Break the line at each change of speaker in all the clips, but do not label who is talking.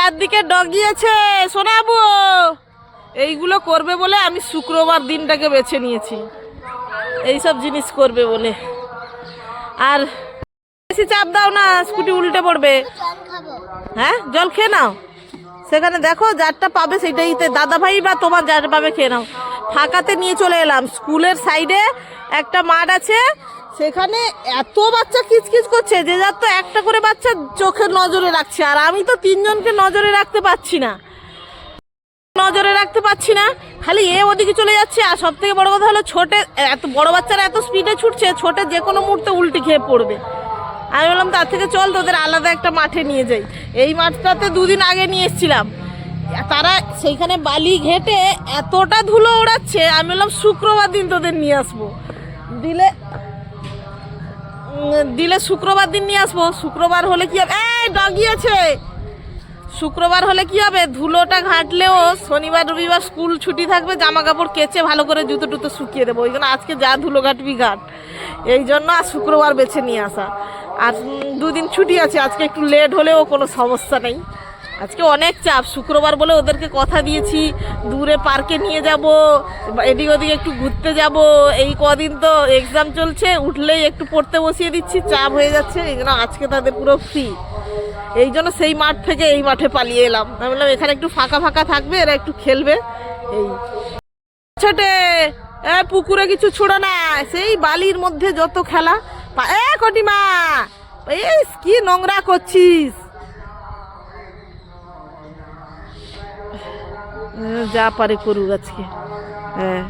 চারদিকে ডগিয়েছে শোনাবো। এইগুলো করবে বলে আমি শুক্রবার দিনটাকে বেছে নিয়েছি, এইসব জিনিস করবে বলে। আর বেশি চাপ দাও না, স্কুটি উল্টে পড়বে। হ্যাঁ, জল খেয়ে নাও। সেখানে দেখো যারটা পাবে সেটাই, দাদা ভাই বা তোমার যার পাবে খেয়ে নাও। ফাঁকাতে নিয়ে চলে এলাম। স্কুলের সাইডে একটা মাঠ আছে, সেখানে এত বাচ্চা কিচকিচ করছে, যে যার তো একটা করে বাচ্চা চোখের নজরে রাখছে, আর আমি তো তিনজনকে নজরে রাখতে পারছি না, খালি এ ওদিকে চলে যাচ্ছে। আর সব থেকে বড় কথা হলো ছোটে, এত বড় বাচ্চারা এত স্পিডে ছুটছে, ছোটে যে কোনো মুহূর্তে উল্টি খেয়ে পড়বে। আমি বললাম তার থেকে চল তোদের আলাদা একটা মাঠে নিয়ে যাই। এই মাঠটাতে দুদিন আগে নিয়ে এসেছিলাম, তারা সেইখানে বালি ঘেটে এতটা ধুলো ওড়াচ্ছে। আমি বললাম শুক্রবার দিন তোদের নিয়ে আসবো, দিলে শুক্রবার দিন নিয়ে আসবো। শুক্রবার হলে কি হবে, এই ডগিয়েছে, শুক্রবার হলে কি হবে, ধুলোটা ঘাটলেও শনিবার রবিবার স্কুল ছুটি থাকবে, জামা কাপড় কেচে ভালো করে জুতো টুতো শুকিয়ে দেবো। ওই জন্য আজকে যা ধুলো ঘাটবি ঘাট, এই জন্য আর শুক্রবার বেছে নিয়ে আসা। আর দুদিন ছুটি আছে, আজকে একটু লেট হলেও কোনো সমস্যা নেই। আজকে অনেক চাপ, শুক্রবার বলে ওদেরকে কথা দিয়েছি দূরে পার্কে নিয়ে যাব, এদিক ওদিক একটু ঘুরতে যাব। এই কদিন তো এক্সাম চলছে, উঠলেই একটু পড়তে বসিয়ে দিচ্ছি, চাপ হয়ে যাচ্ছে। এই জন্য আজকে তাদের পুরো ফ্রি, এই জন্য সেই মাঠ থেকে এই মাঠে পালিয়ে এলাম। আমি বললাম এখানে একটু ফাঁকা ফাঁকা থাকবে, এরা একটু খেলবে। এই ছোটে পুকুরে কিছু ছোড়ো না, সেই বালির মধ্যে যত খেলা। কটিমা, এই কি নোংরা করছিস, যা পারে করুক আজকে। হ্যাঁ,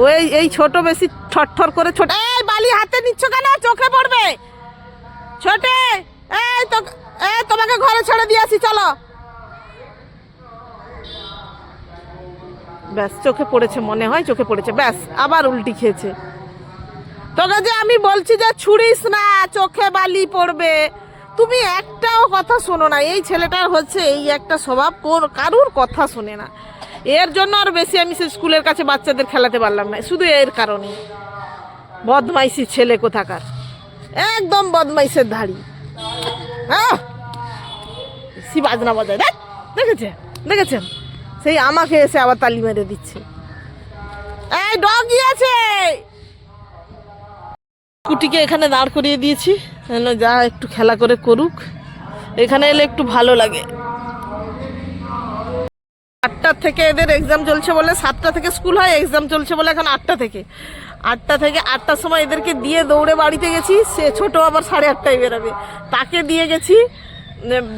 ওই এই ছোট বেশি ঠরঠর করে, ছোট এই বালি হাতে নিচ্ছ কেন, চোখে পড়বে। ছোটে এই তো, তোমাকে ঘরে ছেড়ে দিয়ে আসি, চলো। ব্যাস, চোখে পড়েছে মনে হয়, চোখে পড়েছে, ব্যাস আবার উল্টি খেয়েছে। তোকে যে আমি বলছি যে ছুড়িস না, চোখে বালি পড়বে, তুমি একটাও কথা শোনো না। এই ছেলেটার হচ্ছে এই একটা স্বভাব, কারুর কথা শোনে না। এর জন্য আর বেশি আমি সে স্কুলের কাছে বাচ্চাদের খেলাতে পারলাম না, শুধু এর কারণে। বদমাইশি ছেলে কোথাকার, একদম বদমাইশের ধাড়ি। সি বাজনা বাজায়, দেখেছেন, সেই আমাকে এসে আবার তালি মেরে দিচ্ছে। এই ডগি আছে, স্কুটিকে এখানে দাঁড় করিয়ে দিয়েছি, যা একটু খেলা করে করুক, এখানে এলে একটু ভালো লাগে। 8টা থেকে এদের এক্সাম চলছে বলে, 7টা থেকে স্কুল হয়, এক্সাম চলছে বলে এখন 8টা থেকে 8টার সময় এদেরকে দিয়ে দৌড়ে বাড়িতে গেছি। সে ছোট আবার 8:30টায় বেরোবে, তাকে দিয়ে গেছি,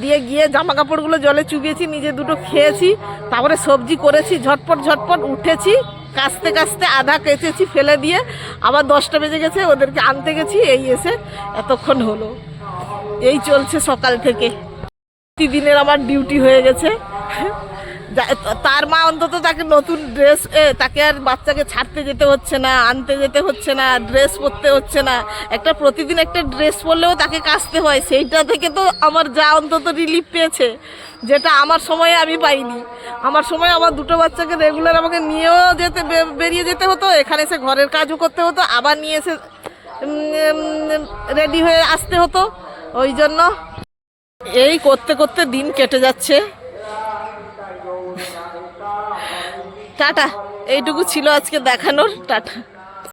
দিয়ে গিয়ে জামা কাপড়গুলো জলে চুবিয়েছি, নিজে দুটো খেয়েছি, তারপরে সবজি করেছি, ঝটপট উঠেছি, কাস্তে আধা কেচেছি ফেলে দিয়ে, আবার 10টা বেজে গেছে, ওদেরকে আনতে গেছি, এই এসে এতক্ষণ হলো। এই চলছে সকাল থেকে, প্রতিদিনের আমার ডিউটি হয়ে গেছে। তার মা অন্তত তাকে নতুন ড্রেস, তাকে আর বাচ্চাকে ছাড়তে যেতে হচ্ছে না, আনতে যেতে হচ্ছে না, ড্রেস পরতে হচ্ছে না। একটা প্রতিদিন একটা ড্রেস পরলেও তাকে কাচতে হয়, সেইটা থেকে তো আমার যা অন্তত রিলিফ পেয়েছে, যেটা আমার সময়ে আমি পাইনি। আমার সময় আমার দুটো বাচ্চাকে রেগুলার আমাকে নিয়েও বেরিয়ে যেতে হতো, এখানে এসে ঘরের কাজও করতে হতো, আবার নিয়ে এসে রেডি হয়ে আসতে হতো। ওই জন্য এই করতে করতে দিন কেটে যাচ্ছে। টাটা, এইটুকু ছিল আজকে দেখানোর, টাটা।